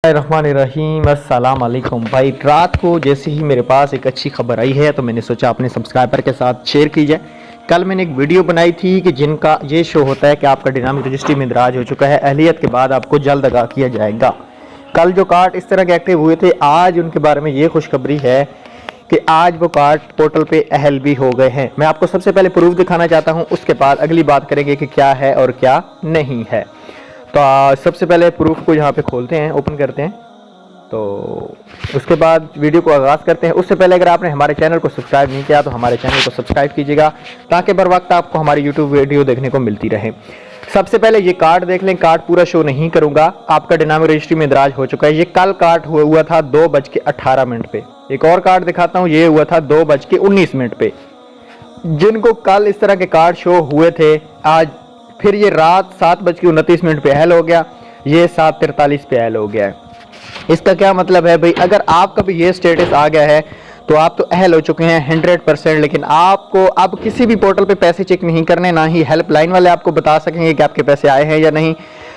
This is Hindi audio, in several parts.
रहीम अस्सलाम वालेकुम भाई। रात को जैसे ही मेरे पास एक अच्छी खबर आई है तो मैंने सोचा अपने सब्सक्राइबर के साथ शेयर की जाए। कल मैंने एक वीडियो बनाई थी कि जिनका ये शो होता है कि आपका डिनामिक रजिस्ट्री में इंदराज हो चुका है, अहलियत के बाद आपको जल्द आगाह किया जाएगा। कल जो कार्ड इस तरह के एक्टिव हुए थे, आज उनके बारे में ये खुशखबरी है कि आज वो कार्ड पोर्टल पे अहल भी हो गए हैं। मैं आपको सबसे पहले प्रूफ दिखाना चाहता हूँ, उसके बाद अगली बात करेंगे कि क्या है और क्या नहीं है। तो सबसे पहले प्रूफ को यहाँ पे खोलते हैं, ओपन करते हैं, तो उसके बाद वीडियो को आगाज़ करते हैं। उससे पहले अगर आपने हमारे चैनल को सब्सक्राइब नहीं किया तो हमारे चैनल को सब्सक्राइब कीजिएगा ताकि बर वक्त आपको हमारी यूट्यूब वीडियो देखने को मिलती रहे। सबसे पहले ये कार्ड देख लें, कार्ड पूरा शो नहीं करूंगा। आपका डिनामिक रजिस्ट्री में इंदराज हो चुका है। ये कल कार्ड हुआ था 2:18 पे। एक और कार्ड दिखाता हूँ, ये हुआ था 2:19 पे। जिनको कल इस तरह के कार्ड शो हुए थे, आज फिर ये रात 7:29 पे अहल हो गया, ये 7:43 पे अहल हो गया है। इसका क्या मतलब है भाई, अगर आपका भी ये स्टेटस आ गया है तो आप तो अहल हो चुके हैं 100%। लेकिन आपको अब किसी भी पोर्टल पे पैसे चेक नहीं करने, ना ही हेल्पलाइन वाले आपको बता सकेंगे कि आपके पैसे आए हैं या नहीं।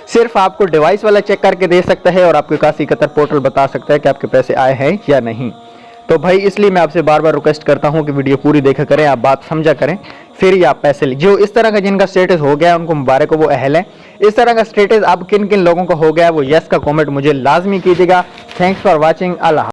सिर्फ आपको डिवाइस वाला चेक करके दे सकता है और आपके कासी कतर पोर्टल बता सकता है कि आपके पैसे आए हैं या नहीं। तो भाई इसलिए मैं आपसे बार बार रिक्वेस्ट करता हूं कि वीडियो पूरी देखा करें, आप बात समझा करें, फिर ही आप पैसे ले। जो इस तरह का जिनका स्टेटस हो गया उनको मुबारक हो, वो अहल है। इस तरह का स्टेटस अब किन किन लोगों को हो गया वो यस का कमेंट मुझे लाजमी कीजिएगा। Thanks for watching. अल्लाह।